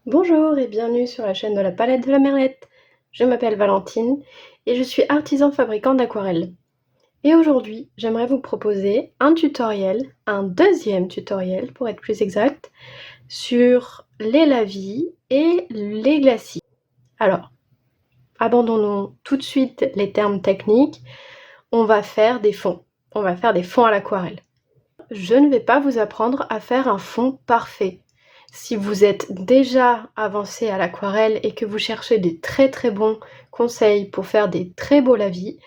Bonjour et bienvenue sur la chaîne de la palette de la Merlette. Je m'appelle Valentine et je suis artisan fabricant d'aquarelles. Et aujourd'hui, j'aimerais vous proposer un tutoriel, un deuxième tutoriel pour être plus exact, sur les lavis et les glacis. Alors, abandonnons tout de suite les termes techniques, on va faire des fonds. On va faire des fonds à l'aquarelle. Je ne vais pas vous apprendre à faire un fond parfait. Si vous êtes déjà avancé à l'aquarelle et que vous cherchez des très bons conseils pour faire des très beaux lavis,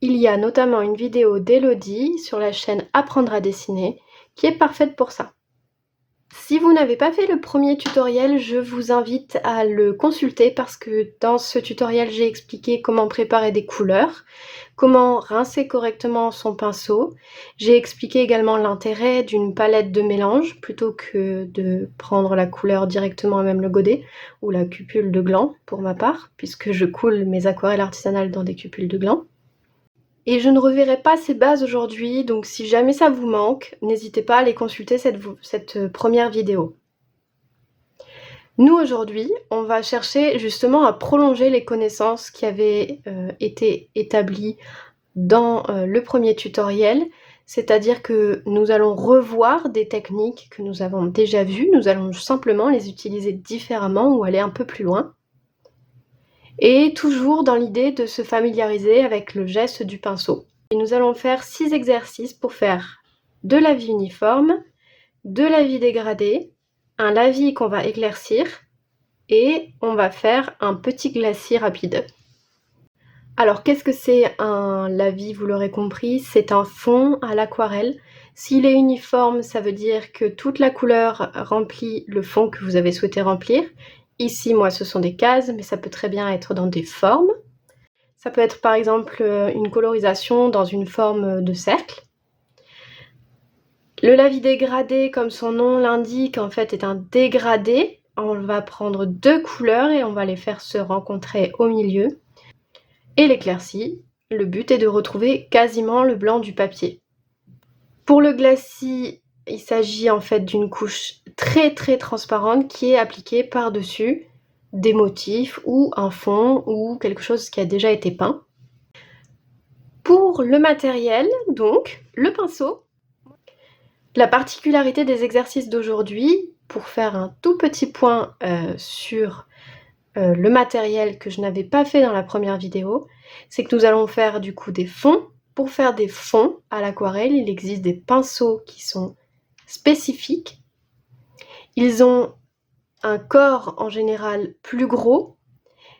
il y a notamment une vidéo d'Elodie sur la chaîne Apprendre à dessiner qui est parfaite pour ça. Si vous n'avez pas fait le premier tutoriel, je vous invite à le consulter parce que dans ce tutoriel, j'ai expliqué comment préparer des couleurs, comment rincer correctement son pinceau. J'ai expliqué également l'intérêt d'une palette de mélange plutôt que de prendre la couleur directement à même le godet ou la cupule de gland pour ma part, puisque je coule mes aquarelles artisanales dans des cupules de gland. Et je ne reverrai pas ces bases aujourd'hui, donc si jamais ça vous manque, n'hésitez pas à aller consulter cette première vidéo. Nous aujourd'hui, on va chercher justement à prolonger les connaissances qui avaient été établies dans le premier tutoriel, c'est-à-dire que nous allons revoir des techniques que nous avons déjà vues, nous allons simplement les utiliser différemment ou aller un peu plus loin. Et toujours dans l'idée de se familiariser avec le geste du pinceau. Et nous allons faire 6 exercices pour faire de lavis uniforme, de lavis dégradé, un lavis qu'on va éclaircir et on va faire un petit glacis rapide. Alors qu'est-ce que c'est un lavis? Vous l'aurez compris, c'est un fond à l'aquarelle. S'il est uniforme, ça veut dire que toute la couleur remplit le fond que vous avez souhaité remplir. Ici, moi, ce sont des cases, mais ça peut très bien être dans des formes. Ça peut être par exemple une colorisation dans une forme de cercle. Le lavis dégradé, comme son nom l'indique, en fait est un dégradé. On va prendre 2 couleurs et on va les faire se rencontrer au milieu. Et l'éclairci, le but est de retrouver quasiment le blanc du papier. Pour le glacis, il s'agit en fait d'une couche très transparente qui est appliquée par-dessus des motifs ou un fond ou quelque chose qui a déjà été peint. Pour le matériel, donc, le pinceau. La particularité des exercices d'aujourd'hui, pour faire un tout petit point sur le matériel que je n'avais pas fait dans la première vidéo, c'est que nous allons faire du coup des fonds. Pour faire des fonds à l'aquarelle, il existe des pinceaux qui sont spécifiques. Ils ont un corps en général plus gros,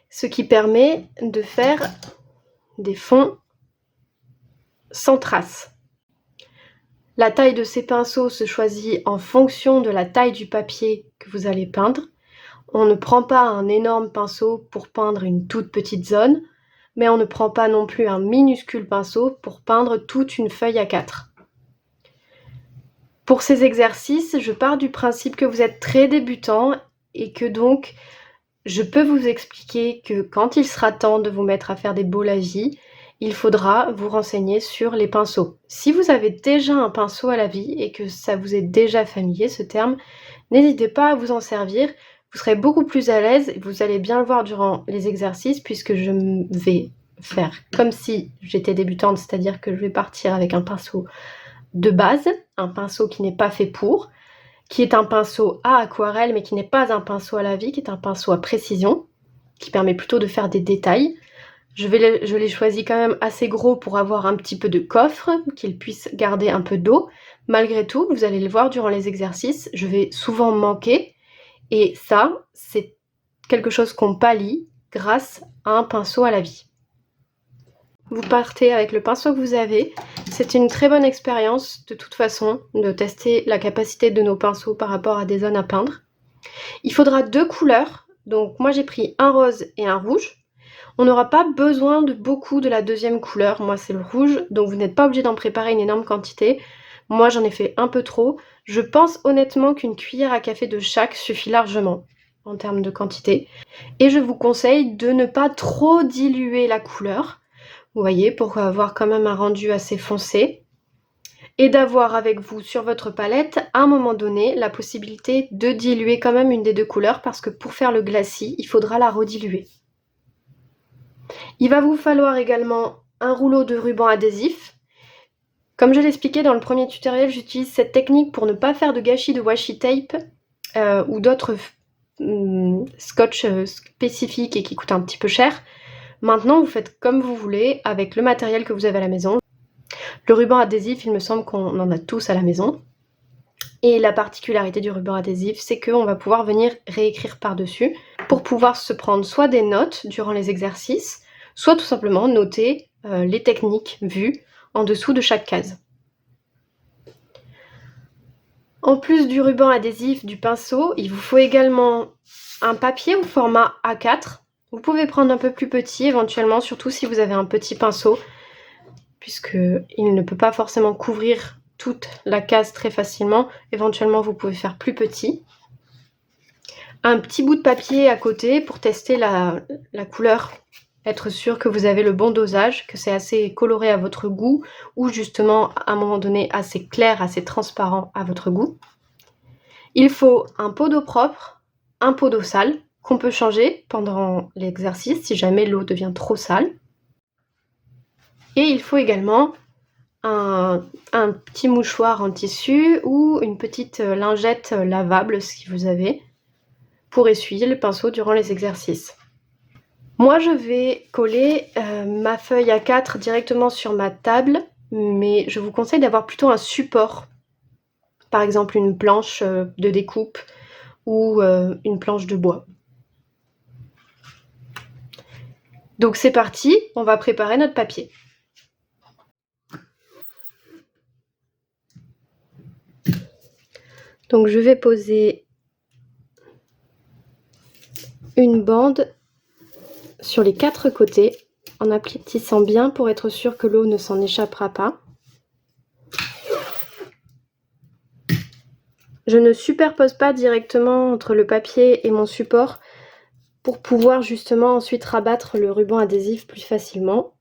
ce qui permet de faire des fonds sans traces. La taille de ces pinceaux se choisit en fonction de la taille du papier que vous allez peindre. On ne prend pas un énorme pinceau pour peindre une toute petite zone, mais on ne prend pas non plus un minuscule pinceau pour peindre toute une feuille A4. Pour ces exercices, je pars du principe que vous êtes très débutant et que donc je peux vous expliquer que quand il sera temps de vous mettre à faire des beaux lavis, il faudra vous renseigner sur les pinceaux. Si vous avez déjà un pinceau à lavis et que ça vous est déjà familier ce terme, n'hésitez pas à vous en servir. Vous serez beaucoup plus à l'aise et vous allez bien le voir durant les exercices puisque je vais faire comme si j'étais débutante, c'est-à-dire que je vais partir avec un pinceau de base, un pinceau qui n'est pas fait pour, qui est un pinceau à aquarelle mais qui n'est pas un pinceau à lavis, qui est un pinceau à précision, qui permet plutôt de faire des détails. Je l'ai choisi quand même assez gros pour avoir un petit peu de coffre, qu'il puisse garder un peu d'eau. Malgré tout, vous allez le voir durant les exercices, je vais souvent manquer. Et ça, c'est quelque chose qu'on pallie grâce à un pinceau à lavis. Vous partez avec le pinceau que vous avez. C'est une très bonne expérience de toute façon de tester la capacité de nos pinceaux par rapport à des zones à peindre. Il faudra 2 couleurs. Donc moi j'ai pris un rose et un rouge. On n'aura pas besoin de beaucoup de la deuxième couleur. Moi c'est le rouge, donc vous n'êtes pas obligé d'en préparer une énorme quantité. Moi j'en ai fait un peu trop. Je pense honnêtement qu'une cuillère à café de chaque suffit largement en termes de quantité. Et je vous conseille de ne pas trop diluer la couleur, vous voyez, pour avoir quand même un rendu assez foncé. et d'avoir avec vous sur votre palette, à un moment donné, la possibilité de diluer quand même une des deux couleurs parce que pour faire le glacis, il faudra la rediluer. Il va vous falloir également un rouleau de ruban adhésif. Comme je l'expliquais dans le premier tutoriel, j'utilise cette technique pour ne pas faire de gâchis de washi tape ou d'autres scotch spécifiques et qui coûtent un petit peu cher. Maintenant, vous faites comme vous voulez avec le matériel que vous avez à la maison. Le ruban adhésif, il me semble qu'on en a tous à la maison. Et la particularité du ruban adhésif, c'est qu'on va pouvoir venir réécrire par-dessus pour pouvoir se prendre soit des notes durant les exercices, soit tout simplement noter les techniques vues en dessous de chaque case. En plus du ruban adhésif, du pinceau, il vous faut également un papier au format A4. Vous pouvez prendre un peu plus petit éventuellement, surtout si vous avez un petit pinceau, puisqu'il ne peut pas forcément couvrir toute la case très facilement. Éventuellement, vous pouvez faire plus petit. Un petit bout de papier à côté pour tester la couleur, être sûr que vous avez le bon dosage, que c'est assez coloré à votre goût, ou justement à un moment donné assez clair, assez transparent à votre goût. Il faut un pot d'eau propre, un pot d'eau sale, qu'on peut changer pendant l'exercice si jamais l'eau devient trop sale. Et il faut également un petit mouchoir en tissu ou une petite lingette lavable si vous avez, pour essuyer le pinceau durant les exercices. Moi je vais coller ma feuille A4 directement sur ma table, mais je vous conseille d'avoir plutôt un support, par exemple une planche de découpe ou une planche de bois. Donc c'est parti, on va préparer notre papier. Donc je vais poser une bande sur les 4 côtés en aplatissant bien pour être sûr que l'eau ne s'en échappera pas. Je ne superpose pas directement entre le papier et mon support pour pouvoir justement ensuite rabattre le ruban adhésif plus facilement.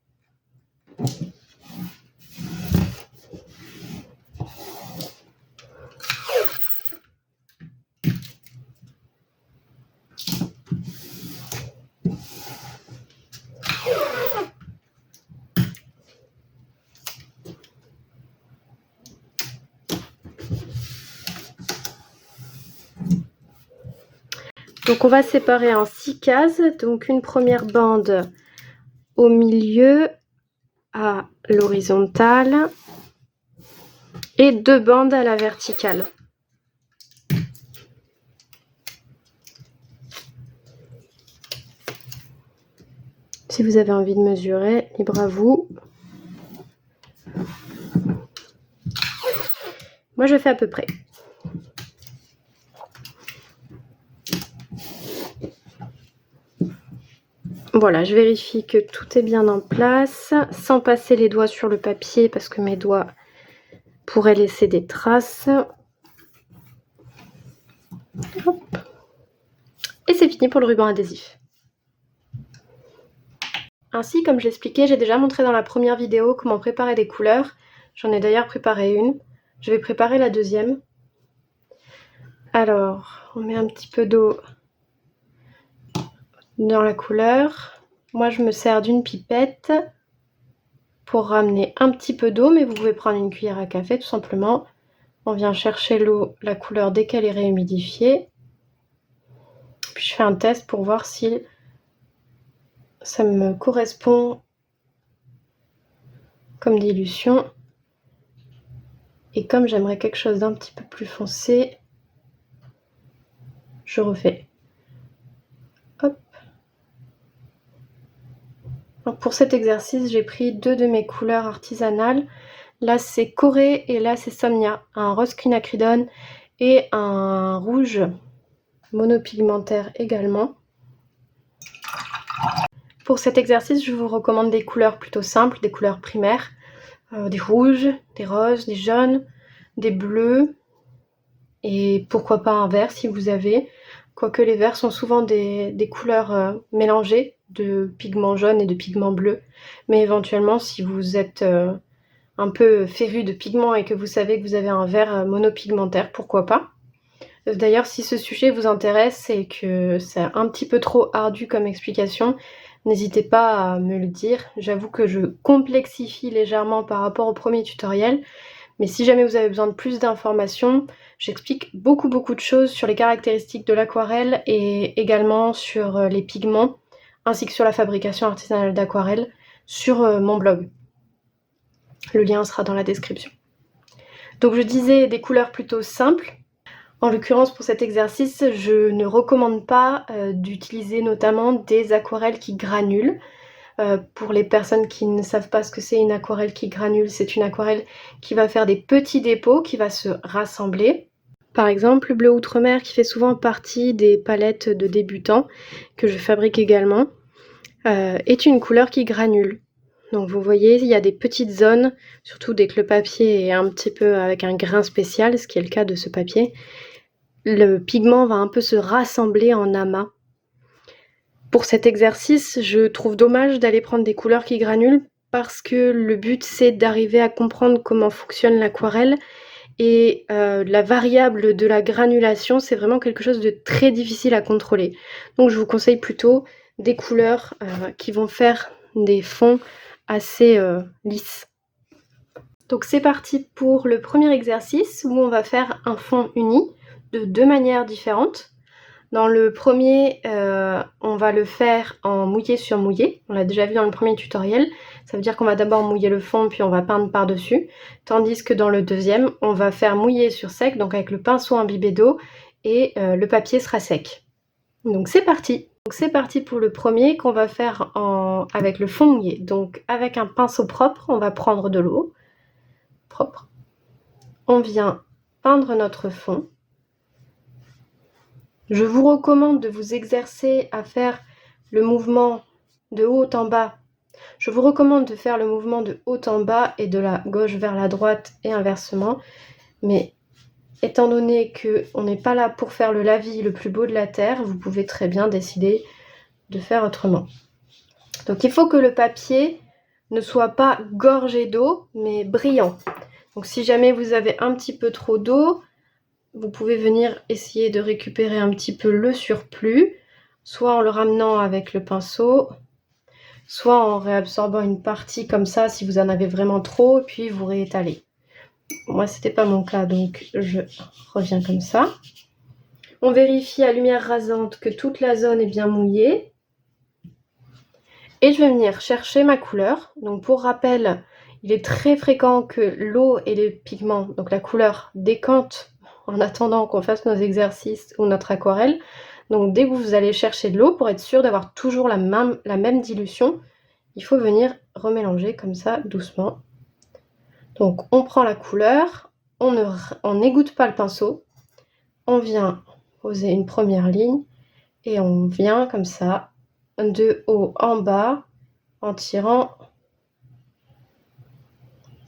Donc on va séparer en 6 cases, donc une première bande au milieu à l'horizontale et 2 bandes à la verticale. Si vous avez envie de mesurer, libre à vous. Moi je fais à peu près. Voilà, je vérifie que tout est bien en place, sans passer les doigts sur le papier parce que mes doigts pourraient laisser des traces. Hop. Et c'est fini pour le ruban adhésif. Ainsi, comme je l'expliquais, j'ai déjà montré dans la première vidéo comment préparer des couleurs. J'en ai d'ailleurs préparé une. Je vais préparer la deuxième. Alors, on met un petit peu d'eau dans la couleur. Moi, je me sers d'une pipette pour ramener un petit peu d'eau, mais vous pouvez prendre une cuillère à café tout simplement. On vient chercher l'eau, la couleur dès qu'elle est réhumidifiée. Puis je fais un test pour voir si ça me correspond comme dilution. Et comme j'aimerais quelque chose d'un petit peu plus foncé, je refais. Hop. Donc pour cet exercice, j'ai pris 2 de mes couleurs artisanales. Là c'est Corée et là c'est Somnia, un rose quinacridone et un rouge monopigmentaire également. Pour cet exercice, je vous recommande des couleurs plutôt simples, des couleurs primaires, des rouges, des roses, des jaunes, des bleus et pourquoi pas un vert si vous avez. Quoique les verts sont souvent des couleurs mélangées de pigments jaunes et de pigments bleus. Mais éventuellement, si vous êtes un peu féru de pigments et que vous savez que vous avez un verre monopigmentaire, pourquoi pas. D'ailleurs, si ce sujet vous intéresse et que c'est un petit peu trop ardu comme explication, n'hésitez pas à me le dire. J'avoue que je complexifie légèrement par rapport au premier tutoriel, mais si jamais vous avez besoin de plus d'informations, j'explique beaucoup de choses sur les caractéristiques de l'aquarelle et également sur les pigments, ainsi que sur la fabrication artisanale d'aquarelle sur mon blog. Le lien sera dans la description. Donc je disais des couleurs plutôt simples. En l'occurrence, pour cet exercice, je ne recommande pas d'utiliser notamment des aquarelles qui granulent. Pour les personnes qui ne savent pas ce que c'est une aquarelle qui granule, c'est une aquarelle qui va faire des petits dépôts, qui va se rassembler. Par exemple, le bleu Outre-mer, qui fait souvent partie des palettes de débutants, que je fabrique également, est une couleur qui granule. Donc vous voyez, il y a des petites zones, surtout dès que le papier est un petit peu avec un grain spécial, ce qui est le cas de ce papier. Le pigment va un peu se rassembler en amas. Pour cet exercice, je trouve dommage d'aller prendre des couleurs qui granulent parce que le but c'est d'arriver à comprendre comment fonctionne l'aquarelle et la variable de la granulation, c'est vraiment quelque chose de très difficile à contrôler. Donc je vous conseille plutôt des couleurs qui vont faire des fonds assez lisses. Donc c'est parti pour le premier exercice où on va faire un fond uni de deux manières différentes. Dans le premier, on va le faire en mouillé sur mouillé. On l'a déjà vu dans le premier tutoriel. Ça veut dire qu'on va d'abord mouiller le fond, puis on va peindre par-dessus. Tandis que dans le deuxième, on va faire mouiller sur sec, donc avec le pinceau imbibé d'eau, et le papier sera sec. Donc c'est parti. Donc c'est parti pour le premier qu'on va faire avec le fond mouillé. Donc avec un pinceau propre, on va prendre de l'eau propre. On vient peindre notre fond. Je vous recommande de vous exercer à faire le mouvement de haut en bas. Je vous recommande de faire le mouvement de haut en bas et de la gauche vers la droite et inversement. Mais étant donné qu'on n'est pas là pour faire le lavis le plus beau de la terre, vous pouvez très bien décider de faire autrement. Donc il faut que le papier ne soit pas gorgé d'eau, mais brillant. Donc si jamais vous avez un petit peu trop d'eau, vous pouvez venir essayer de récupérer un petit peu le surplus, soit en le ramenant avec le pinceau, soit en réabsorbant une partie comme ça si vous en avez vraiment trop, puis vous réétalez. Moi, c'était pas mon cas, donc je reviens comme ça. On vérifie à lumière rasante que toute la zone est bien mouillée. Et je vais venir chercher ma couleur. Donc pour rappel, il est très fréquent que l'eau et les pigments, donc la couleur, décantent en attendant qu'on fasse nos exercices ou notre aquarelle. Donc dès que vous allez chercher de l'eau, pour être sûr d'avoir toujours la même dilution, il faut venir remélanger comme ça doucement. Donc on prend la couleur, on n'égoutte pas le pinceau, on vient poser une première ligne et on vient comme ça de haut en bas en tirant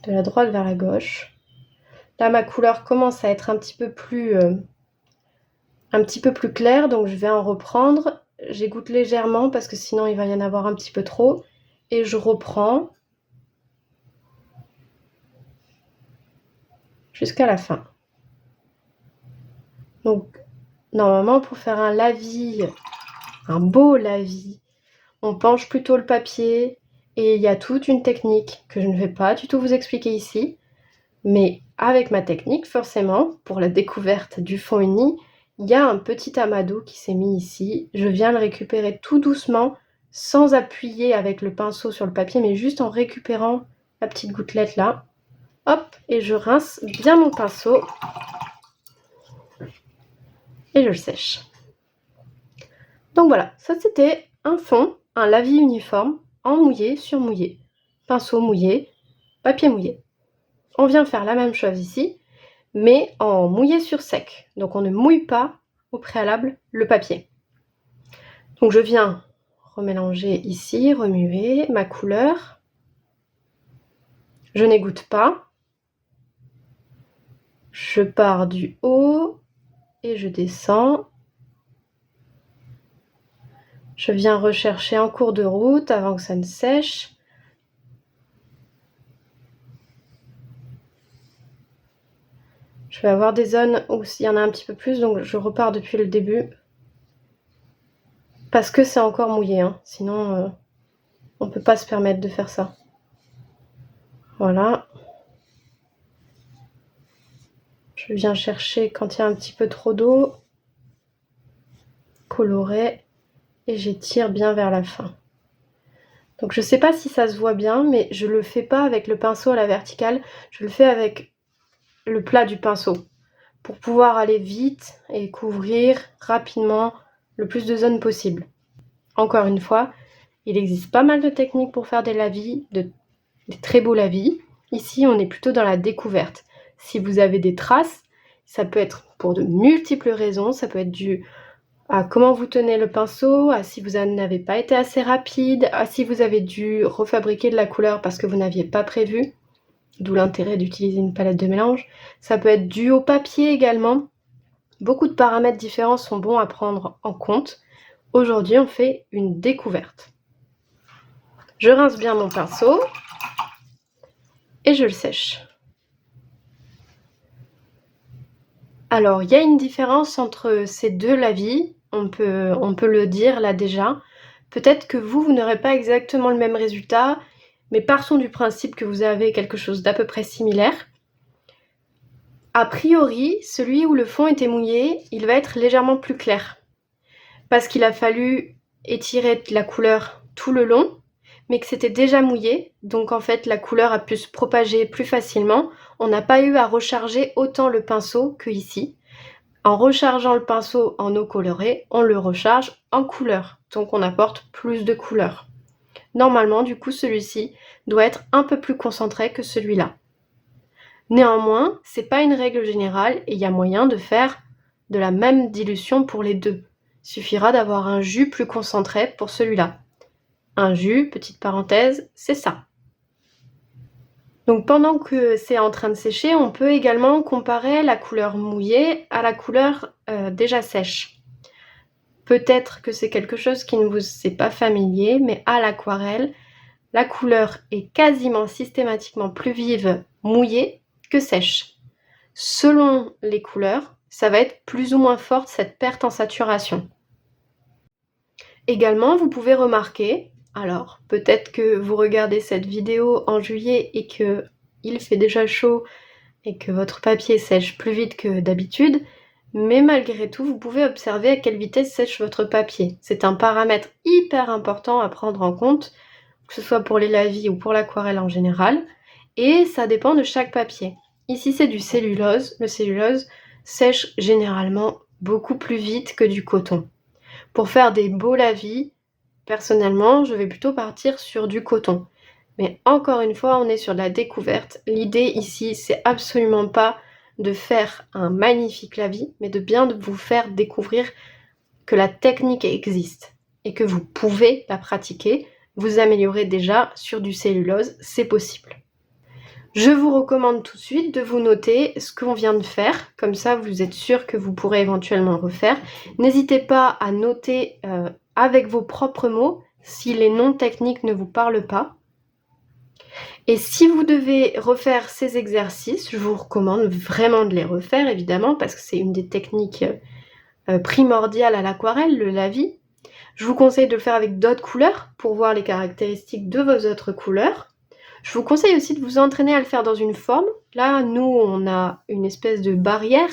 de la droite vers la gauche. Là ma couleur commence à être un petit peu plus claire, donc je vais en reprendre. J'égoutte légèrement parce que sinon il va y en avoir un petit peu trop et je reprends jusqu'à la fin. Donc normalement pour faire un lavis, un beau lavis, on penche plutôt le papier et il y a toute une technique que je ne vais pas du tout vous expliquer ici, mais avec ma technique forcément pour la découverte du fond uni, il y a un petit amas d'eau qui s'est mis ici. Je viens le récupérer tout doucement sans appuyer avec le pinceau sur le papier, mais juste en récupérant la petite gouttelette là. Hop, et je rince bien mon pinceau et je le sèche. Donc voilà, ça c'était un fond, un lavis uniforme en mouillé sur mouillé. Pinceau mouillé, papier mouillé. On vient faire la même chose ici, mais en mouillé sur sec. Donc on ne mouille pas au préalable le papier. Donc je viens remélanger ici, remuer ma couleur. Je n'égoutte pas. Je pars du haut et je descends. Je viens rechercher en cours de route avant que ça ne sèche. Je vais avoir des zones où il y en a un petit peu plus, donc je repars depuis le début. Parce que c'est encore mouillé, hein. Sinon on peut pas se permettre de faire ça. Voilà. Je viens chercher quand il y a un petit peu trop d'eau, colorer, et j'étire bien vers la fin. Donc je sais pas si ça se voit bien, mais je le fais pas avec le pinceau à la verticale, je le fais avec le plat du pinceau, pour pouvoir aller vite et couvrir rapidement le plus de zones possible. Encore une fois, il existe pas mal de techniques pour faire des lavis, des très beaux lavis. Ici, on est plutôt dans la découverte. Si vous avez des traces, ça peut être pour de multiples raisons. Ça peut être dû à comment vous tenez le pinceau, à si vous n'avez pas été assez rapide, à si vous avez dû refabriquer de la couleur parce que vous n'aviez pas prévu, d'où l'intérêt d'utiliser une palette de mélange. Ça peut être dû au papier également. Beaucoup de paramètres différents sont bons à prendre en compte. Aujourd'hui, on fait une découverte. Je rince bien mon pinceau et je le sèche. Alors, il y a une différence entre ces deux lavis, on peut le dire là déjà. Peut-être que vous n'aurez pas exactement le même résultat, mais partons du principe que vous avez quelque chose d'à peu près similaire. A priori, celui où le fond était mouillé, il va être légèrement plus clair, parce qu'il a fallu étirer la couleur tout le long, mais que c'était déjà mouillé, donc en fait la couleur a pu se propager plus facilement. On n'a pas eu à recharger autant le pinceau que ici. En rechargeant le pinceau en eau colorée, on le recharge en couleur, donc on apporte plus de couleur. Normalement, du coup, celui-ci doit être un peu plus concentré que celui-là. Néanmoins, c'est pas une règle générale et il y a moyen de faire de la même dilution pour les deux. Il suffira d'avoir un jus plus concentré pour celui-là. Un jus, petite parenthèse, c'est ça. Donc pendant que c'est en train de sécher, on peut également comparer la couleur mouillée à la couleur déjà sèche. Peut-être que c'est quelque chose qui ne vous est pas familier, mais à l'aquarelle, la couleur est quasiment systématiquement plus vive mouillée que sèche. Selon les couleurs, ça va être plus ou moins forte cette perte en saturation. Également, vous pouvez remarquer, alors peut-être que vous regardez cette vidéo en juillet et que il fait déjà chaud et que votre papier sèche plus vite que d'habitude, mais malgré tout, vous pouvez observer à quelle vitesse sèche votre papier. C'est un paramètre hyper important à prendre en compte, que ce soit pour les lavis ou pour l'aquarelle en général, et ça dépend de chaque papier. Ici, c'est du cellulose. Le cellulose sèche généralement beaucoup plus vite que du coton. Pour faire des beaux lavis, personnellement, je vais plutôt partir sur du coton. Mais encore une fois, on est sur de la découverte. L'idée ici, c'est absolument pas de faire un magnifique lavis, mais de bien vous faire découvrir que la technique existe et que vous pouvez la pratiquer. Vous améliorer déjà sur du cellulose, c'est possible. Je vous recommande tout de suite de vous noter ce qu'on vient de faire, comme ça vous êtes sûr que vous pourrez éventuellement refaire. N'hésitez pas à noter avec vos propres mots si les noms techniques ne vous parlent pas. Et si vous devez refaire ces exercices, je vous recommande vraiment de les refaire évidemment parce que c'est une des techniques primordiales à l'aquarelle, le lavis. Je vous conseille de le faire avec d'autres couleurs pour voir les caractéristiques de vos autres couleurs. Je vous conseille aussi de vous entraîner à le faire dans une forme. Là, nous, on a une espèce de barrière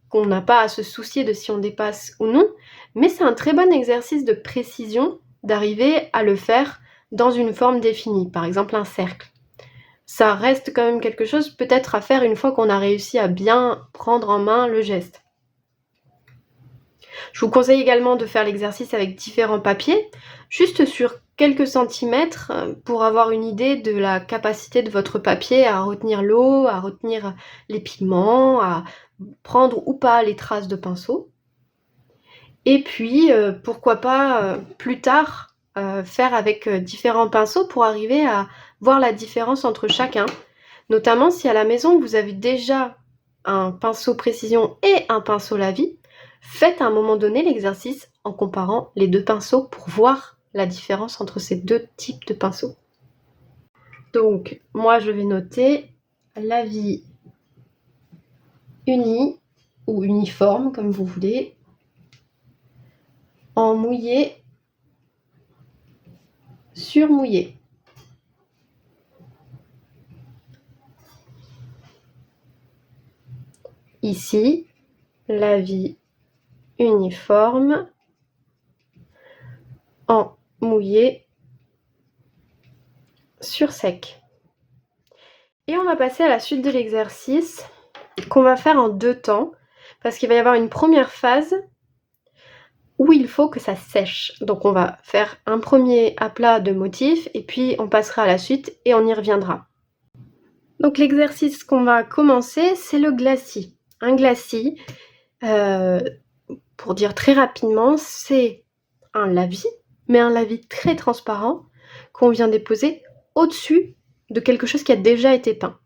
qu'on n'a pas à se soucier de si on dépasse ou non, mais c'est un très bon exercice de précision d'arriver à le faire dans une forme définie, par exemple un cercle. Ça reste quand même quelque chose peut-être à faire une fois qu'on a réussi à bien prendre en main le geste. Je vous conseille également de faire l'exercice avec différents papiers, juste sur quelques centimètres pour avoir une idée de la capacité de votre papier à retenir l'eau, à retenir les pigments, à prendre ou pas les traces de pinceau. Et puis, pourquoi pas plus tard faire avec différents pinceaux pour arriver à voir la différence entre chacun. Notamment si à la maison vous avez déjà un pinceau précision et un pinceau lavis, faites à un moment donné l'exercice en comparant les deux pinceaux pour voir la différence entre ces deux types de pinceaux. Donc, moi je vais noter lavis uni ou uniforme comme vous voulez, en mouillé sur mouillé. Ici, lavis uniforme en mouillé sur sec. Et on va passer à la suite de l'exercice qu'on va faire en 2 temps parce qu'il va y avoir une première phase où il faut que ça sèche. Donc on va faire un premier aplat de motifs et puis on passera à la suite et on y reviendra. Donc l'exercice qu'on va commencer, c'est le glacis. Un glacis, pour dire très rapidement, c'est un lavis, mais un lavis très transparent qu'on vient déposer au-dessus de quelque chose qui a déjà été peint.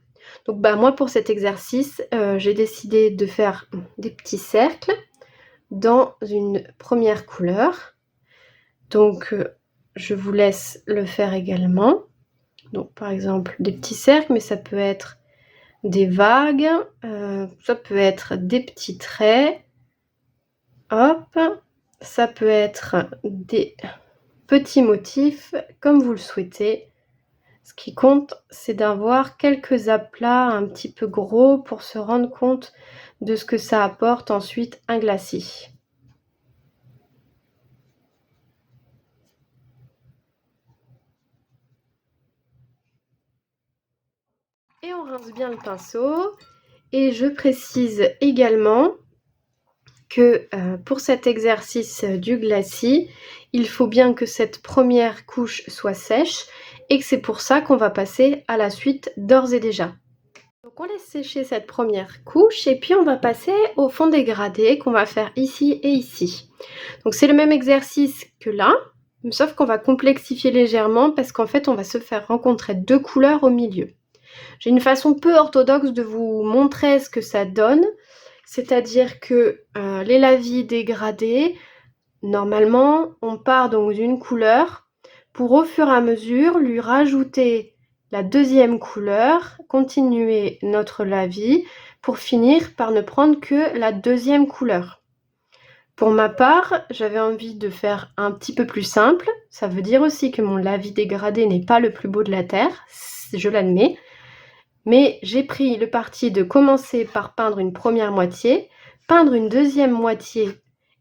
Donc moi pour cet exercice, j'ai décidé de faire des petits cercles dans une première couleur. Donc je vous laisse le faire également. Donc par exemple des petits cercles, mais ça peut être des vagues, ça peut être des petits traits, hop, ça peut être des petits motifs comme vous le souhaitez. Ce qui compte, c'est d'avoir quelques aplats un petit peu gros pour se rendre compte de ce que ça apporte ensuite un glacis. Et on rince bien le pinceau. Et je précise également que pour cet exercice du glacis, il faut bien que cette première couche soit sèche et que c'est pour ça qu'on va passer à la suite d'ores et déjà. Donc on laisse sécher cette première couche et puis on va passer au fond dégradé qu'on va faire ici et ici. Donc c'est le même exercice que là, sauf qu'on va complexifier légèrement parce qu'en fait on va se faire rencontrer 2 couleurs au milieu. J'ai une façon peu orthodoxe de vous montrer ce que ça donne, c'est-à-dire que les lavis dégradés, normalement, on part donc d'une couleur pour au fur et à mesure lui rajouter la deuxième couleur, continuer notre lavis pour finir par ne prendre que la deuxième couleur. Pour ma part, j'avais envie de faire un petit peu plus simple. Ça veut dire aussi que mon lavis dégradé n'est pas le plus beau de la terre, je l'admets. Mais j'ai pris le parti de commencer par peindre une première moitié, peindre une deuxième moitié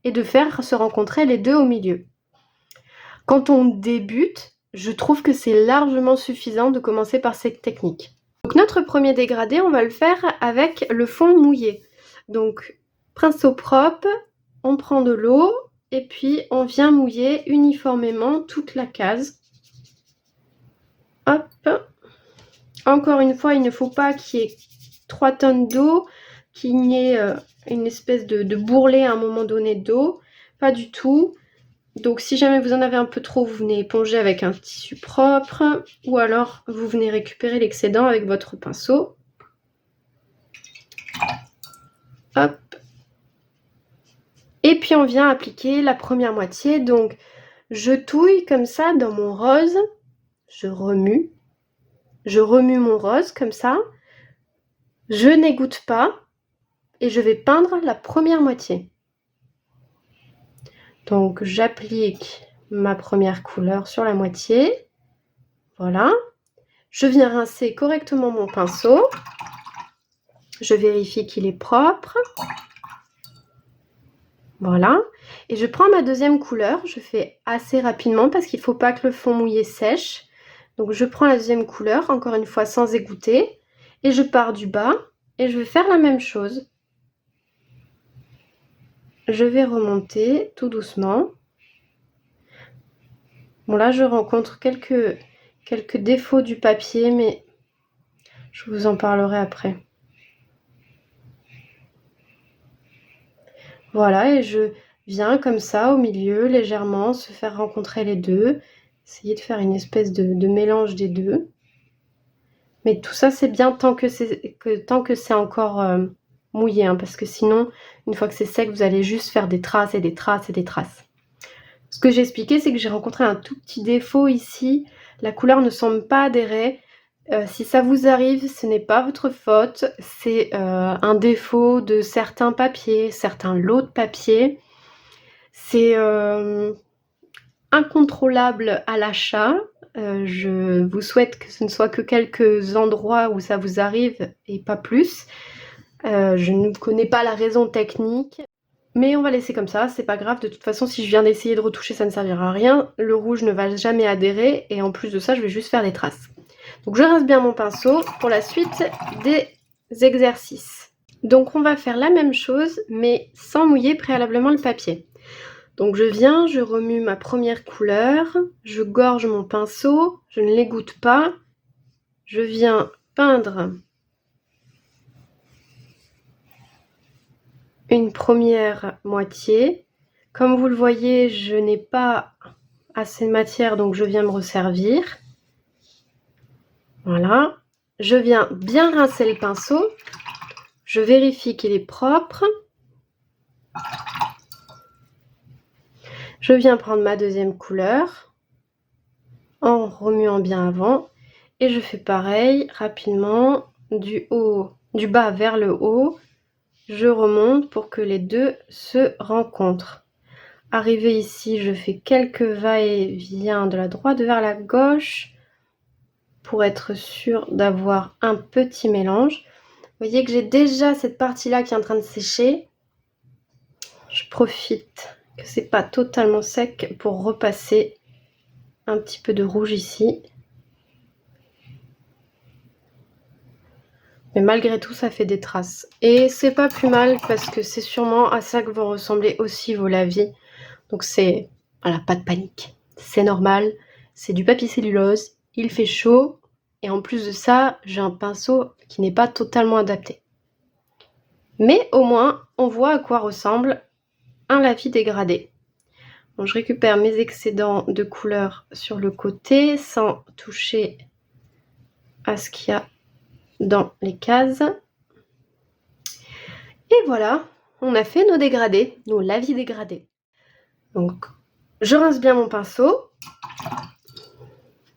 et de faire se rencontrer les deux au milieu. Quand on débute, je trouve que c'est largement suffisant de commencer par cette technique. Donc notre premier dégradé, on va le faire avec le fond mouillé. Donc pinceau propre, on prend de l'eau et puis on vient mouiller uniformément toute la case. Hop. Encore une fois, il ne faut pas qu'il y ait 3 tonnes d'eau, qu'il y ait une espèce de bourrelet à un moment donné d'eau. Pas du tout. Donc si jamais vous en avez un peu trop, vous venez éponger avec un tissu propre ou alors vous venez récupérer l'excédent avec votre pinceau. Hop. Et puis on vient appliquer la première moitié. Donc je touille comme ça dans mon rose. Je remue mon rose comme ça. Je n'égoutte pas et je vais peindre la première moitié. Donc j'applique ma première couleur sur la moitié. Voilà. Je viens rincer correctement mon pinceau. Je vérifie qu'il est propre. Voilà. Et je prends ma deuxième couleur. Je fais assez rapidement parce qu'il ne faut pas que le fond mouillé sèche. Donc je prends la deuxième couleur, encore une fois sans égoutter. Et je pars du bas et je vais faire la même chose. Je vais remonter tout doucement. Bon là je rencontre quelques défauts du papier, mais je vous en parlerai après. Voilà, et je viens comme ça au milieu, légèrement, se faire rencontrer les deux. Essayer de faire une espèce de mélange des deux. Mais tout ça c'est bien tant que c'est encore mouillé, hein, parce que sinon, une fois que c'est sec, vous allez juste faire des traces et des traces et des traces. Ce que j'ai expliqué, c'est que j'ai rencontré un tout petit défaut ici. La couleur ne semble pas adhérer. Si ça vous arrive, ce n'est pas votre faute, c'est un défaut de certains papiers, certains lots de papier. C'est incontrôlable à l'achat. Je vous souhaite que ce ne soit que quelques endroits où ça vous arrive et pas plus. Je ne connais pas la raison technique, mais on va laisser comme ça, c'est pas grave. De toute façon, si je viens d'essayer de retoucher, ça ne servira à rien. Le rouge ne va jamais adhérer et en plus de ça, je vais juste faire des traces. Donc je rince bien mon pinceau pour la suite des exercices. Donc on va faire la même chose, mais sans mouiller préalablement le papier. Donc je viens, je remue ma première couleur, je gorge mon pinceau, je ne l'égoutte pas, je viens peindre une première moitié. Comme vous le voyez, je n'ai pas assez de matière, donc je viens me resservir. Voilà. Je viens bien rincer le pinceau. Je vérifie qu'il est propre. Je viens prendre ma deuxième couleur en remuant bien avant. Et je fais pareil rapidement du bas vers le haut. Je remonte pour que les deux se rencontrent. Arrivé ici, je fais quelques va-et-vient de la droite vers la gauche pour être sûre d'avoir un petit mélange. Vous voyez que j'ai déjà cette partie-là qui est en train de sécher. Je profite que c'est pas totalement sec pour repasser un petit peu de rouge ici. Mais malgré tout, ça fait des traces. Et c'est pas plus mal parce que c'est sûrement à ça que vont ressembler aussi vos lavis. Donc c'est, voilà, pas de panique. C'est normal, c'est du papier cellulose, il fait chaud. Et en plus de ça, j'ai un pinceau qui n'est pas totalement adapté. Mais au moins, on voit à quoi ressemble un lavis dégradé. Bon, je récupère mes excédents de couleur sur le côté sans toucher à ce qu'il y a dans les cases. Et voilà, on a fait nos dégradés, nos lavis dégradés. Donc, je rince bien mon pinceau.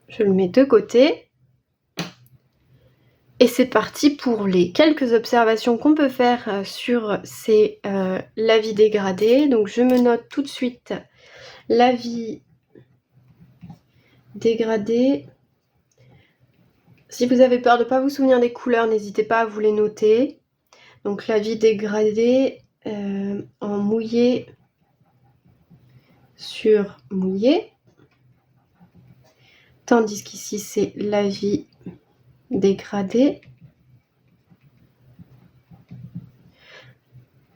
Je le mets de côté. Et c'est parti pour les quelques observations qu'on peut faire sur ces lavis dégradés. Donc je me note tout de suite lavis dégradé. Si vous avez peur de ne pas vous souvenir des couleurs, n'hésitez pas à vous les noter. Donc lavis dégradé en mouillé sur mouillé. Tandis qu'ici c'est lavis dégradé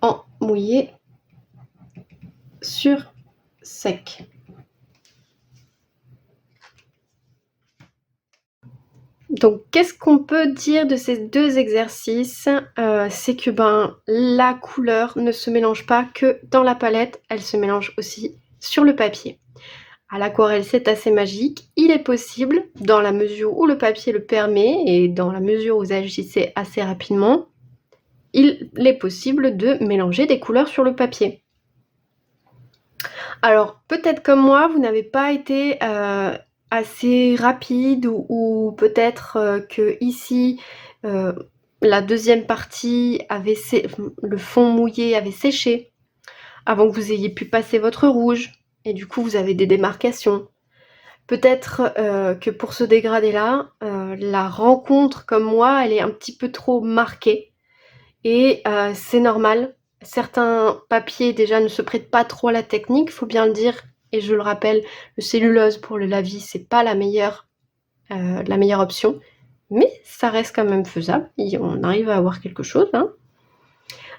en mouillé sur sec. Donc qu'est-ce qu'on peut dire de ces deux exercices? C'est que la couleur ne se mélange pas que dans la palette, elle se mélange aussi sur le papier. À l'aquarelle, c'est assez magique. Il est possible, dans la mesure où le papier le permet et dans la mesure où vous agissez assez rapidement, il est possible de mélanger des couleurs sur le papier. Alors, peut-être comme moi, vous n'avez pas été assez rapide ou peut-être que ici, la deuxième partie avait le fond mouillé avait séché avant que vous ayez pu passer votre rouge. Et du coup, vous avez des démarcations. Peut-être que pour ce dégradé-là, la rencontre, comme moi, elle est un petit peu trop marquée. Et c'est normal. Certains papiers, déjà, ne se prêtent pas trop à la technique, faut bien le dire. Et je le rappelle, le cellulose pour le lavis, c'est pas la meilleure option. Mais ça reste quand même faisable. Et on arrive à avoir quelque chose, hein.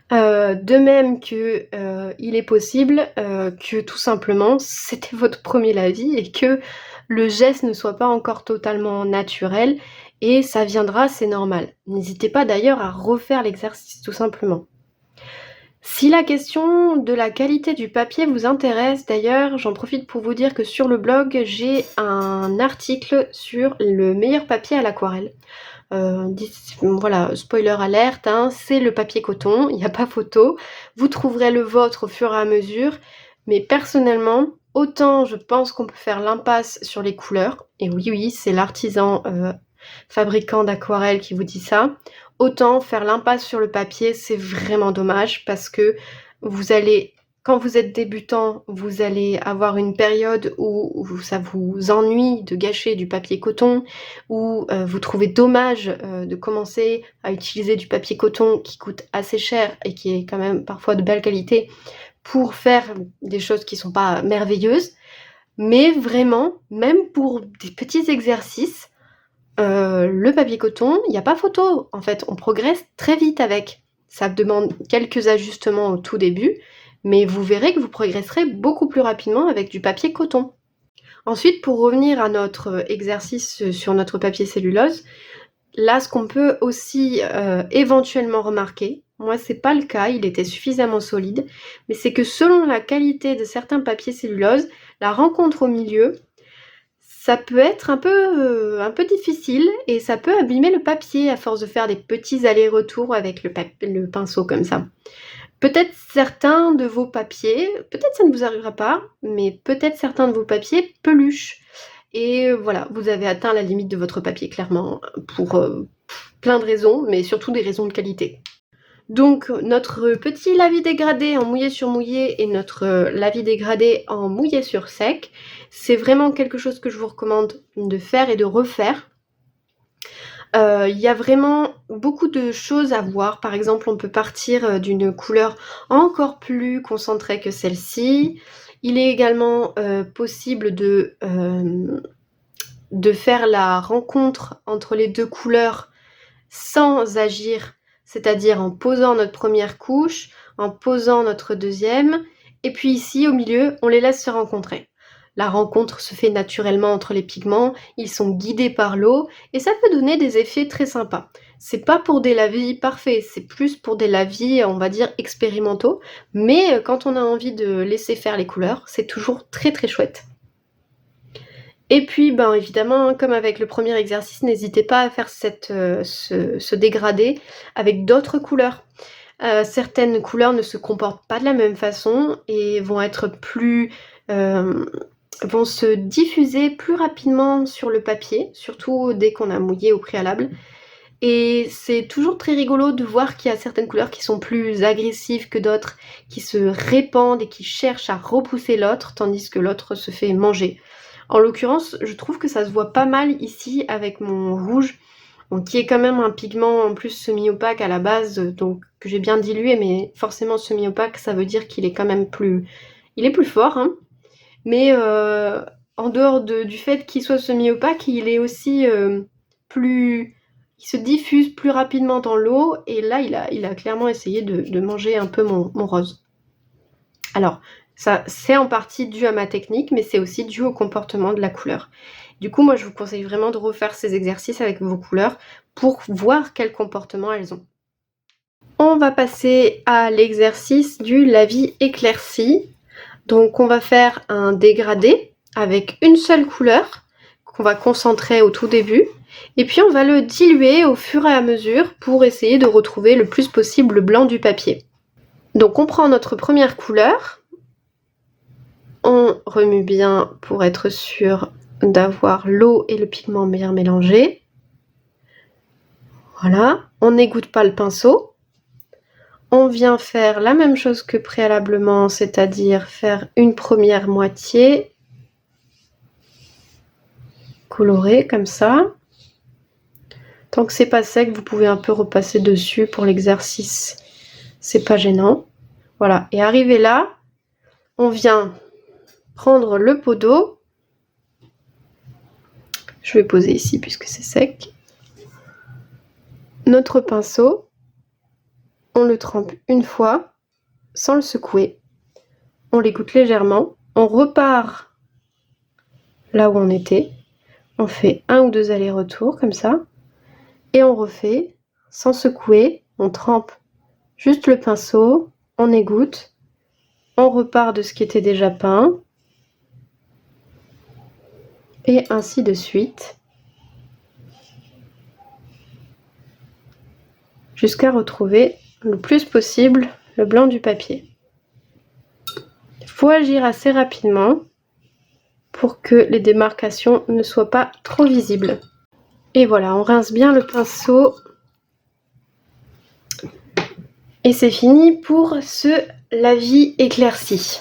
De même que il est possible que tout simplement c'était votre premier lavis et que le geste ne soit pas encore totalement naturel et ça viendra, c'est normal. N'hésitez pas d'ailleurs à refaire l'exercice tout simplement. Si la question de la qualité du papier vous intéresse, d'ailleurs, j'en profite pour vous dire que sur le blog, j'ai un article sur le meilleur papier à l'aquarelle. Voilà, spoiler alerte, hein, c'est le papier coton, il n'y a pas photo. Vous trouverez le vôtre au fur et à mesure. Mais personnellement, autant je pense qu'on peut faire l'impasse sur les couleurs. Et oui, c'est l'artisan fabricant d'aquarelles qui vous dit ça. Autant faire l'impasse sur le papier, c'est vraiment dommage parce que vous allez, quand vous êtes débutant, vous allez avoir une période où ça vous ennuie de gâcher du papier coton, où vous trouvez dommage de commencer à utiliser du papier coton qui coûte assez cher et qui est quand même parfois de belle qualité pour faire des choses qui sont pas merveilleuses. Mais vraiment, même pour des petits exercices, le papier coton, il n'y a pas photo. En fait, on progresse très vite avec. Ça demande quelques ajustements au tout début, mais vous verrez que vous progresserez beaucoup plus rapidement avec du papier coton. Ensuite, pour revenir à notre exercice sur notre papier cellulose, là, ce qu'on peut aussi éventuellement remarquer, moi c'est pas le cas, il était suffisamment solide, mais c'est que selon la qualité de certains papiers cellulose, la rencontre au milieu, ça peut être un peu difficile et ça peut abîmer le papier à force de faire des petits allers-retours avec le pinceau comme ça. Peut-être certains de vos papiers, peut-être ça ne vous arrivera pas, mais peut-être certains de vos papiers peluchent. Et voilà, vous avez atteint la limite de votre papier clairement pour plein de raisons, mais surtout des raisons de qualité. Donc notre petit lavis dégradé en mouillé sur mouillé et notre lavis dégradé en mouillé sur sec, c'est vraiment quelque chose que je vous recommande de faire et de refaire. Il y a vraiment beaucoup de choses à voir. Par exemple, on peut partir d'une couleur encore plus concentrée que celle-ci. Il est également possible de faire la rencontre entre les deux couleurs sans agir, c'est-à-dire en posant notre première couche, en posant notre deuxième, et puis ici au milieu, on les laisse se rencontrer. La rencontre se fait naturellement entre les pigments, ils sont guidés par l'eau, et ça peut donner des effets très sympas. C'est pas pour des lavis parfaits, c'est plus pour des lavis, on va dire, expérimentaux, mais quand on a envie de laisser faire les couleurs, c'est toujours très très chouette. Et puis, ben, évidemment, comme avec le premier exercice, n'hésitez pas à faire ce dégradé avec d'autres couleurs. Certaines couleurs ne se comportent pas de la même façon et vont se diffuser plus rapidement sur le papier, surtout dès qu'on a mouillé au préalable. Et c'est toujours très rigolo de voir qu'il y a certaines couleurs qui sont plus agressives que d'autres, qui se répandent et qui cherchent à repousser l'autre, tandis que l'autre se fait manger. En l'occurrence, je trouve que ça se voit pas mal ici avec mon rouge, donc qui est quand même un pigment en plus semi-opaque à la base, donc que j'ai bien dilué, mais forcément semi-opaque, ça veut dire qu'il est quand même il est plus fort, hein. Mais en dehors du fait qu'il soit semi-opaque, il est aussi il se diffuse plus rapidement dans l'eau, et là il a clairement essayé de manger un peu mon rose. Alors, ça, c'est en partie dû à ma technique, mais c'est aussi dû au comportement de la couleur. Du coup, moi, je vous conseille vraiment de refaire ces exercices avec vos couleurs pour voir quel comportement elles ont. On va passer à l'exercice du lavis éclairci. Donc, on va faire un dégradé avec une seule couleur qu'on va concentrer au tout début. Et puis, on va le diluer au fur et à mesure pour essayer de retrouver le plus possible le blanc du papier. Donc, on prend notre première couleur. On remue bien pour être sûr d'avoir l'eau et le pigment bien mélangés. Voilà, on n'égoutte pas le pinceau. On vient faire la même chose que préalablement, c'est-à-dire faire une première moitié colorée comme ça. Tant que c'est pas sec, vous pouvez un peu repasser dessus pour l'exercice. C'est pas gênant. Voilà, et arrivé là, on vient prendre le pot d'eau. Je vais poser ici puisque c'est sec. Notre pinceau, on le trempe une fois sans le secouer. On l'égoutte légèrement. On repart là où on était. On fait un ou deux allers-retours comme ça. Et on refait sans secouer. On trempe juste le pinceau. On égoutte. On repart de ce qui était déjà peint. Et ainsi de suite. Jusqu'à retrouver le plus possible le blanc du papier. Il faut agir assez rapidement pour que les démarcations ne soient pas trop visibles. Et voilà, on rince bien le pinceau. Et c'est fini pour ce lavis éclairci.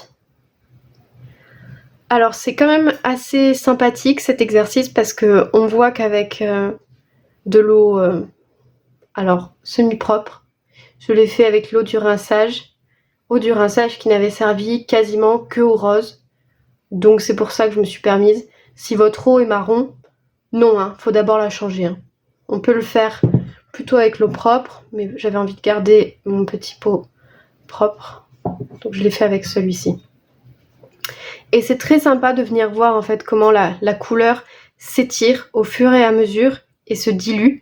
Alors c'est quand même assez sympathique cet exercice parce qu'on voit qu'avec de l'eau alors semi-propre, je l'ai fait avec l'eau du rinçage qui n'avait servi quasiment que au rose. Donc c'est pour ça que je me suis permise. Si votre eau est marron, non, hein, faut d'abord la changer. Hein. On peut le faire plutôt avec l'eau propre, mais j'avais envie de garder mon petit pot propre. Donc je l'ai fait avec celui-ci. Et c'est très sympa de venir voir en fait comment la couleur s'étire au fur et à mesure et se dilue.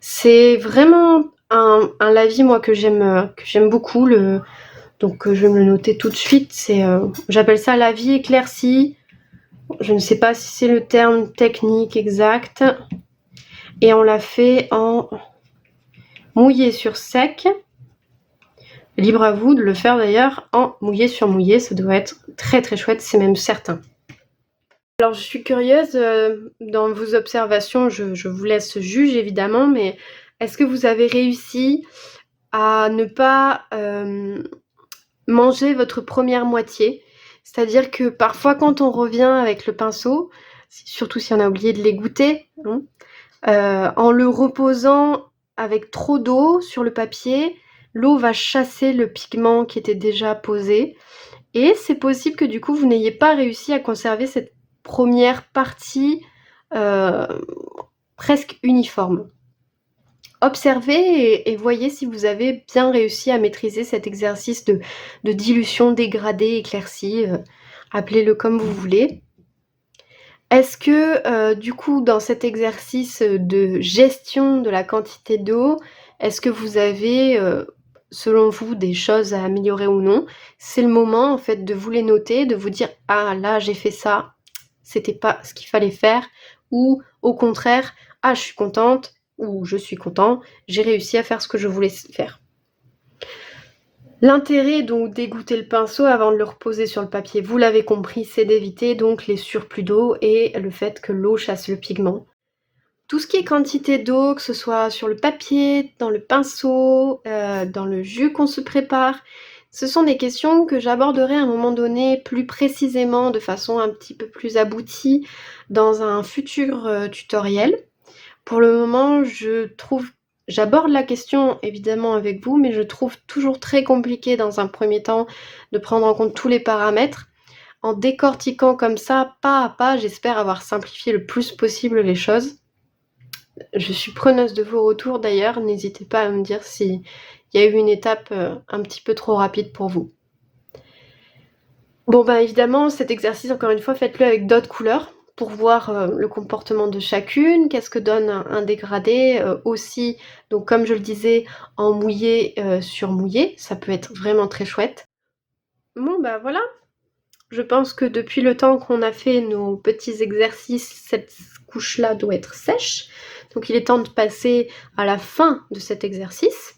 C'est vraiment un lavis moi que j'aime beaucoup. Donc je vais me le noter tout de suite. J'appelle ça lavis éclairci. Je ne sais pas si c'est le terme technique exact. Et on l'a fait en mouillé sur sec. Libre à vous de le faire d'ailleurs en mouillé sur mouillé. Ça doit être très très chouette, c'est même certain. Alors je suis curieuse, dans vos observations, je vous laisse juge évidemment, mais est-ce que vous avez réussi à ne pas manger votre première moitié? C'est-à-dire que parfois quand on revient avec le pinceau, surtout si on a oublié de l'égoutter, hein, en le reposant avec trop d'eau sur le papier, l'eau va chasser le pigment qui était déjà posé et c'est possible que du coup vous n'ayez pas réussi à conserver cette première partie presque uniforme. Observez et voyez si vous avez bien réussi à maîtriser cet exercice de dilution dégradée, éclaircie, appelez-le comme vous voulez. Est-ce que du coup dans cet exercice de gestion de la quantité d'eau, est-ce que vous avez selon vous des choses à améliorer ou non? C'est le moment en fait de vous les noter, de vous dire ah là j'ai fait ça, c'était pas ce qu'il fallait faire, ou au contraire ah je suis contente ou je suis content, j'ai réussi à faire ce que je voulais faire. L'intérêt donc d'égoutter le pinceau avant de le reposer sur le papier, vous l'avez compris, c'est d'éviter donc les surplus d'eau et le fait que l'eau chasse le pigment. Tout ce qui est quantité d'eau, que ce soit sur le papier, dans le pinceau, dans le jus qu'on se prépare, ce sont des questions que j'aborderai à un moment donné plus précisément, de façon un petit peu plus aboutie, dans un futur tutoriel. Pour le moment, j'aborde la question évidemment avec vous, mais je trouve toujours très compliqué dans un premier temps de prendre en compte tous les paramètres. En décortiquant comme ça, pas à pas, j'espère avoir simplifié le plus possible les choses. Je suis preneuse de vos retours d'ailleurs, n'hésitez pas à me dire s'il y a eu une étape un petit peu trop rapide pour vous. Bon bah évidemment, cet exercice, encore une fois, faites-le avec d'autres couleurs pour voir le comportement de chacune, qu'est-ce que donne un dégradé aussi, donc comme je le disais, en mouillé sur mouillé, ça peut être vraiment très chouette. Bon bah voilà, je pense que depuis le temps qu'on a fait nos petits exercices, cette couche-là doit être sèche, donc il est temps de passer à la fin de cet exercice.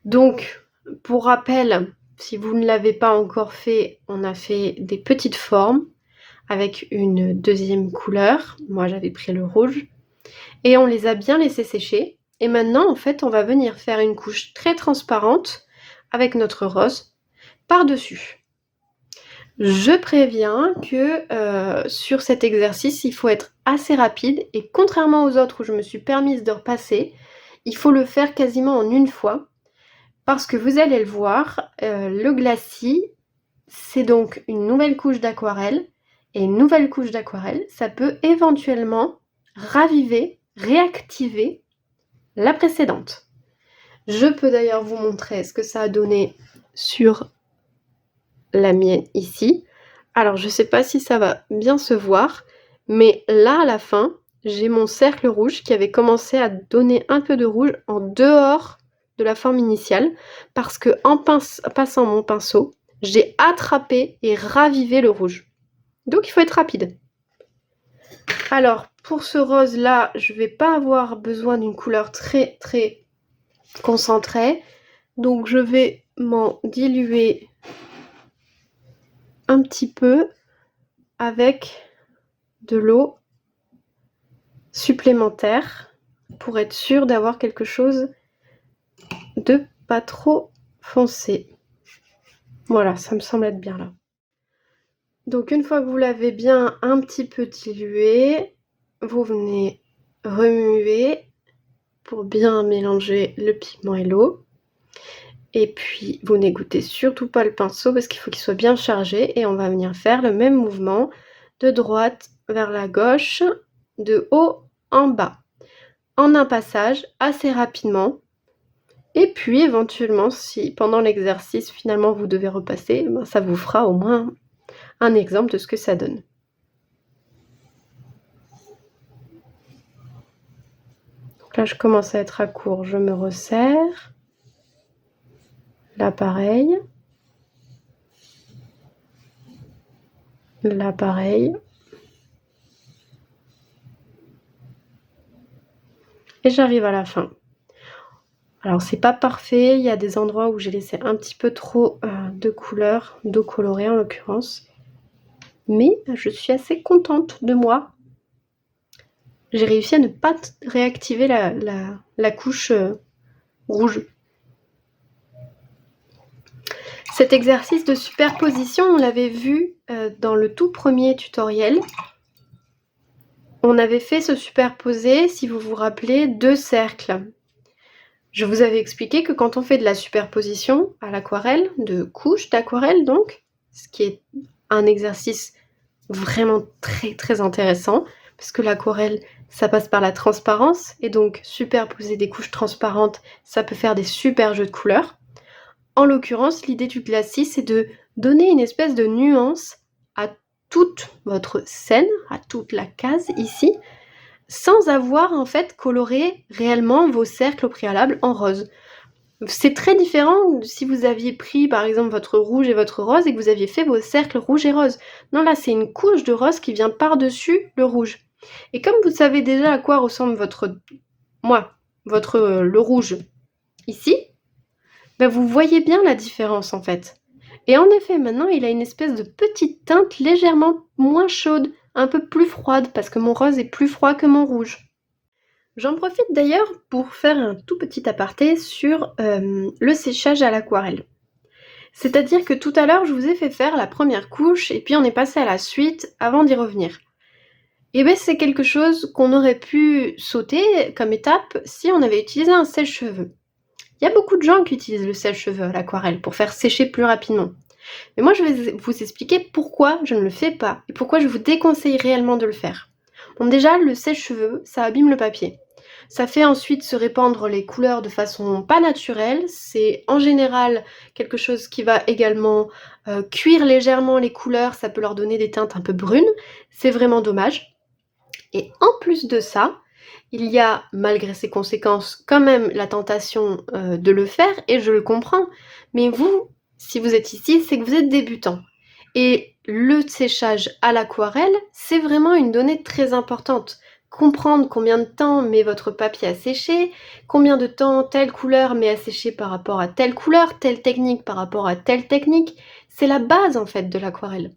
Donc, pour rappel, si vous ne l'avez pas encore fait, on a fait des petites formes avec une deuxième couleur. Moi, j'avais pris le rouge. Et on les a bien laissés sécher. Et maintenant, en fait, on va venir faire une couche très transparente avec notre rose par-dessus. Je préviens que sur cet exercice, il faut être assez rapide. Et contrairement aux autres où je me suis permise de repasser, il faut le faire quasiment en une fois. Parce que vous allez le voir, le glacis, c'est donc une nouvelle couche d'aquarelle. Et une nouvelle couche d'aquarelle, ça peut éventuellement raviver, réactiver la précédente. Je peux d'ailleurs vous montrer ce que ça a donné sur la mienne ici. Alors je ne sais pas si ça va bien se voir, mais là à la fin, j'ai mon cercle rouge qui avait commencé à donner un peu de rouge en dehors de la forme initiale, parce que en passant mon pinceau, j'ai attrapé et ravivé le rouge. Donc il faut être rapide. Alors pour ce rose là, je ne vais pas avoir besoin d'une couleur très très concentrée, donc je vais m'en diluer un petit peu avec de l'eau supplémentaire pour être sûr d'avoir quelque chose de pas trop foncé. Voilà, ça me semble être bien là. Donc une fois que vous l'avez bien un petit peu dilué, vous venez remuer pour bien mélanger le pigment et l'eau. Et puis vous n'égouttez surtout pas le pinceau parce qu'il faut qu'il soit bien chargé et on va venir faire le même mouvement de droite vers la gauche, de haut en bas, en un passage assez rapidement. Et puis éventuellement, si pendant l'exercice finalement vous devez repasser, ben, ça vous fera au moins un exemple de ce que ça donne. Donc là je commence à être à court, je me resserre. Là pareil. Là pareil. Et j'arrive à la fin. Alors c'est pas parfait, il y a des endroits où j'ai laissé un petit peu trop de couleur, d'eau colorée en l'occurrence. Mais je suis assez contente de moi. J'ai réussi à ne pas réactiver la couche rouge. Cet exercice de superposition, on l'avait vu dans le tout premier tutoriel. On avait fait se superposer, si vous vous rappelez, 2 cercles. Je vous avais expliqué que quand on fait de la superposition à l'aquarelle, de couches d'aquarelle donc, ce qui est un exercice vraiment très intéressant, parce que l'aquarelle, ça passe par la transparence, et donc superposer des couches transparentes, ça peut faire des super jeux de couleurs. En l'occurrence, l'idée du glacis, c'est de donner une espèce de nuance à toute votre scène, à toute la case ici, sans avoir en fait coloré réellement vos cercles au préalable en rose. C'est très différent si vous aviez pris par exemple votre rouge et votre rose et que vous aviez fait vos cercles rouge et rose. Non, là c'est une couche de rose qui vient par-dessus le rouge. Et comme vous savez déjà à quoi ressemble le rouge ici, ben vous voyez bien la différence en fait. Et en effet, maintenant il a une espèce de petite teinte légèrement moins chaude, un peu plus froide, parce que mon rose est plus froid que mon rouge. J'en profite d'ailleurs pour faire un tout petit aparté sur le séchage à l'aquarelle. C'est-à-dire que tout à l'heure, je vous ai fait faire la première couche et puis on est passé à la suite avant d'y revenir. Et bien c'est quelque chose qu'on aurait pu sauter comme étape si on avait utilisé un sèche-cheveux. Il y a beaucoup de gens qui utilisent le sèche-cheveux à l'aquarelle pour faire sécher plus rapidement. Mais moi je vais vous expliquer pourquoi je ne le fais pas et pourquoi je vous déconseille réellement de le faire. Bon déjà, le sèche-cheveux, ça abîme le papier. Ça fait ensuite se répandre les couleurs de façon pas naturelle. C'est en général quelque chose qui va également cuire légèrement les couleurs, ça peut leur donner des teintes un peu brunes. C'est vraiment dommage. Et en plus de ça, il y a, malgré ces conséquences, quand même la tentation de le faire, et je le comprends. Mais vous, si vous êtes ici, c'est que vous êtes débutant. Et le séchage à l'aquarelle, c'est vraiment une donnée très importante. Comprendre combien de temps met votre papier à sécher, combien de temps telle couleur met à sécher par rapport à telle couleur, telle technique par rapport à telle technique, c'est la base en fait de l'aquarelle.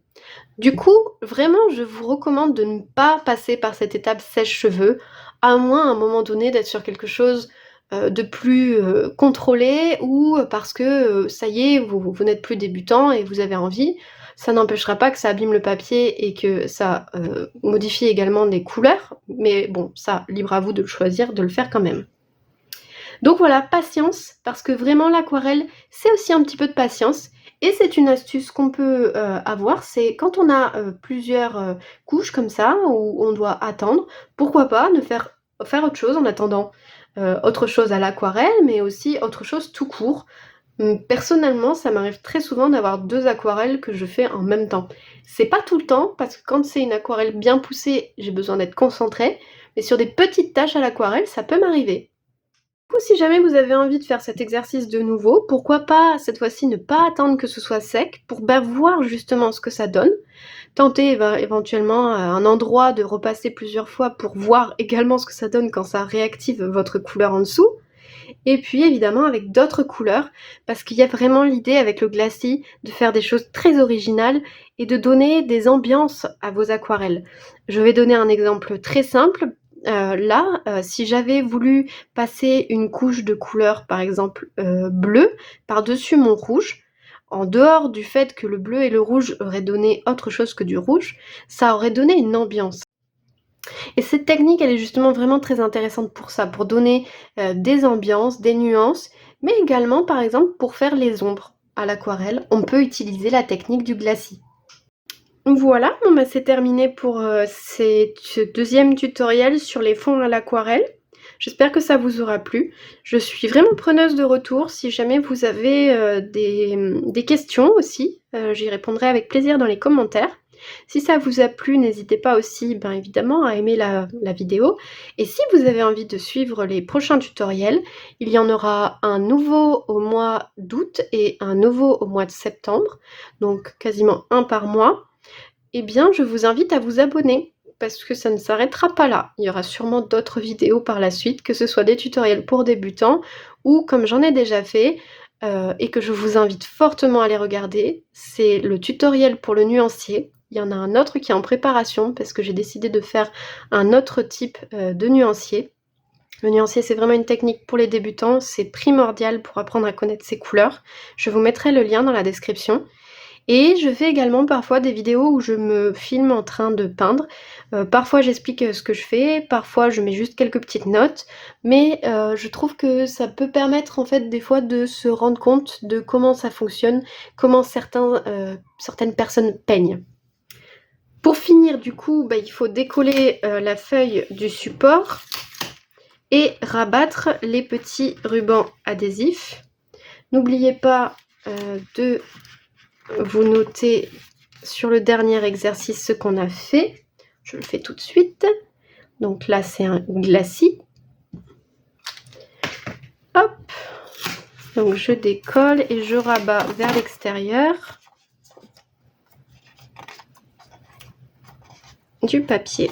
Du coup, vraiment, je vous recommande de ne pas passer par cette étape sèche-cheveux, à moins à un moment donné d'être sur quelque chose de plus contrôlé, ou parce que ça y est, vous n'êtes plus débutant et vous avez envie. Ça n'empêchera pas que ça abîme le papier et que ça modifie également les couleurs, mais bon, ça, libre à vous de le choisir, de le faire quand même. Donc voilà, patience, parce que vraiment l'aquarelle, c'est aussi un petit peu de patience. Et c'est une astuce qu'on peut avoir, c'est quand on a plusieurs couches comme ça, où on doit attendre, pourquoi pas ne faire autre chose en attendant. Autre chose à l'aquarelle, mais aussi autre chose tout court. Personnellement, ça m'arrive très souvent d'avoir 2 aquarelles que je fais en même temps. C'est pas tout le temps, parce que quand c'est une aquarelle bien poussée, j'ai besoin d'être concentrée, mais sur des petites tâches à l'aquarelle, ça peut m'arriver. Du coup, si jamais vous avez envie de faire cet exercice de nouveau, pourquoi pas cette fois-ci ne pas attendre que ce soit sec pour voir justement ce que ça donne. Tenter éventuellement à un endroit de repasser plusieurs fois pour voir également ce que ça donne quand ça réactive votre couleur en dessous. Et puis évidemment avec d'autres couleurs, parce qu'il y a vraiment l'idée avec le glacis de faire des choses très originales et de donner des ambiances à vos aquarelles. Je vais donner un exemple très simple. Si j'avais voulu passer une couche de couleur, par exemple, bleue, par-dessus mon rouge, en dehors du fait que le bleu et le rouge auraient donné autre chose que du rouge, ça aurait donné une ambiance. Et cette technique, elle est justement vraiment très intéressante pour ça, pour donner, des ambiances, des nuances, mais également, par exemple, pour faire les ombres à l'aquarelle, on peut utiliser la technique du glacis. Voilà, bon bah, c'est terminé pour, ce 2e tutoriel sur les fonds à l'aquarelle. J'espère que ça vous aura plu. Je suis vraiment preneuse de retours. Si jamais vous avez, des questions aussi, j'y répondrai avec plaisir dans les commentaires. Si ça vous a plu, n'hésitez pas aussi, ben, évidemment, à aimer la vidéo. Et si vous avez envie de suivre les prochains tutoriels, il y en aura un nouveau au mois d'août et un nouveau au mois de septembre, donc quasiment un par mois. Eh bien, je vous invite à vous abonner parce que ça ne s'arrêtera pas là. Il y aura sûrement d'autres vidéos par la suite, que ce soit des tutoriels pour débutants ou comme j'en ai déjà fait, et que je vous invite fortement à les regarder, c'est le tutoriel pour le nuancier. Il y en a un autre qui est en préparation parce que j'ai décidé de faire un autre type, de nuancier. Le nuancier, c'est vraiment une technique pour les débutants, c'est primordial pour apprendre à connaître ses couleurs. Je vous mettrai le lien dans la description. Et je fais également parfois des vidéos où je me filme en train de peindre. Parfois j'explique, ce que je fais, parfois je mets juste quelques petites notes, mais je trouve que ça peut permettre en fait des fois de se rendre compte de comment ça fonctionne, comment certaines personnes peignent. Pour finir du coup, bah, il faut décoller, la feuille du support et rabattre les petits rubans adhésifs. N'oubliez pas, de vous notez sur le dernier exercice ce qu'on a fait. Je le fais tout de suite. Donc là, c'est un glacis. Hop. Donc je décolle et je rabats vers l'extérieur du papier.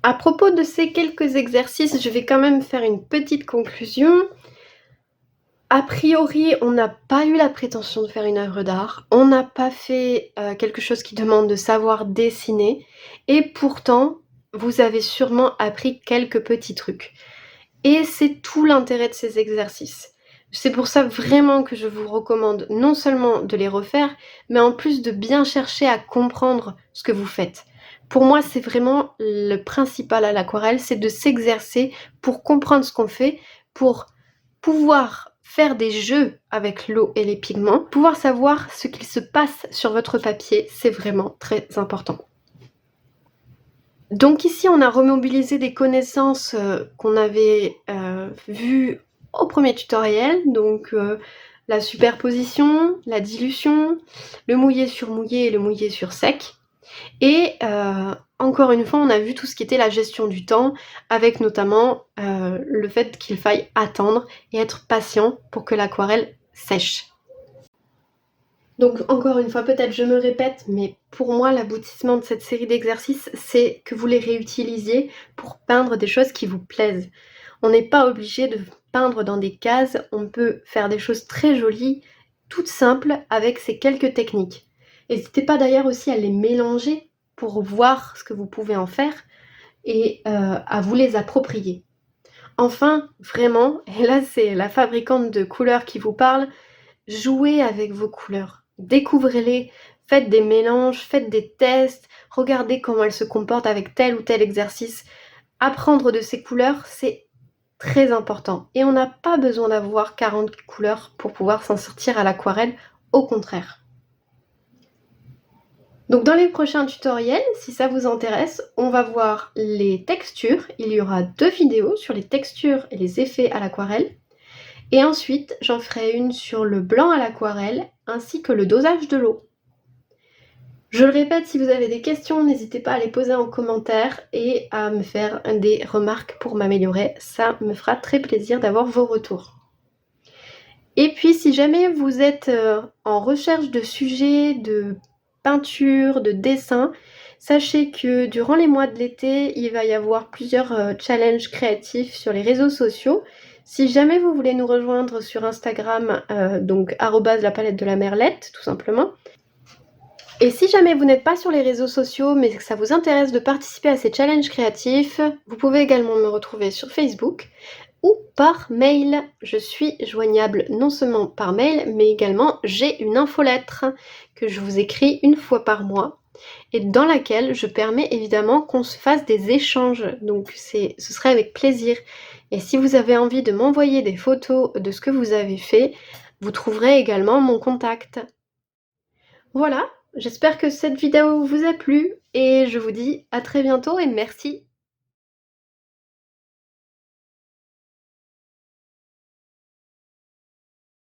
À propos de ces quelques exercices, je vais quand même faire une petite conclusion. A priori, on n'a pas eu la prétention de faire une œuvre d'art, on n'a pas fait, quelque chose qui demande de savoir dessiner et pourtant, vous avez sûrement appris quelques petits trucs et c'est tout l'intérêt de ces exercices. C'est pour ça vraiment que je vous recommande non seulement de les refaire, mais en plus de bien chercher à comprendre ce que vous faites. Pour moi, c'est vraiment le principal à l'aquarelle, c'est de s'exercer pour comprendre ce qu'on fait, pour pouvoir faire des jeux avec l'eau et les pigments, pouvoir savoir ce qu'il se passe sur votre papier, c'est vraiment très important. Donc ici, on a remobilisé des connaissances qu'on avait vues au premier tutoriel, donc la superposition, la dilution, le mouillé sur mouillé et le mouillé sur sec. Et encore une fois, on a vu tout ce qui était la gestion du temps, avec notamment le fait qu'il faille attendre et être patient pour que l'aquarelle sèche. Donc encore une fois, peut-être je me répète, mais pour moi, l'aboutissement de cette série d'exercices, c'est que vous les réutilisiez pour peindre des choses qui vous plaisent. On n'est pas obligé de peindre dans des cases, on peut faire des choses très jolies, toutes simples, avec ces quelques techniques. N'hésitez pas d'ailleurs aussi à les mélanger pour voir ce que vous pouvez en faire et à vous les approprier. Enfin, vraiment, et là c'est la fabricante de couleurs qui vous parle, jouez avec vos couleurs, découvrez-les, faites des mélanges, faites des tests, regardez comment elles se comportent avec tel ou tel exercice. Apprendre de ces couleurs, c'est très important. Et on n'a pas besoin d'avoir 40 couleurs pour pouvoir s'en sortir à l'aquarelle, au contraire. Donc dans les prochains tutoriels, si ça vous intéresse, on va voir les textures. Il y aura 2 vidéos sur les textures et les effets à l'aquarelle. Et ensuite, j'en ferai une sur le blanc à l'aquarelle, ainsi que le dosage de l'eau. Je le répète, si vous avez des questions, n'hésitez pas à les poser en commentaire et à me faire des remarques pour m'améliorer. Ça me fera très plaisir d'avoir vos retours. Et puis, si jamais vous êtes en recherche de sujets, de peinture, de dessin, sachez que durant les mois de l'été, il va y avoir plusieurs challenges créatifs sur les réseaux sociaux. Si jamais vous voulez nous rejoindre sur Instagram, donc @lapalettedelamerlette, tout simplement. Et si jamais vous n'êtes pas sur les réseaux sociaux, mais que ça vous intéresse de participer à ces challenges créatifs, vous pouvez également me retrouver sur Facebook ou par mail. Je suis joignable non seulement par mail, mais également j'ai une infolettre que je vous écris une fois par mois et dans laquelle je permets évidemment qu'on se fasse des échanges. Donc ce serait avec plaisir. Et si vous avez envie de m'envoyer des photos de ce que vous avez fait, vous trouverez également mon contact. Voilà, j'espère que cette vidéo vous a plu et je vous dis à très bientôt et merci.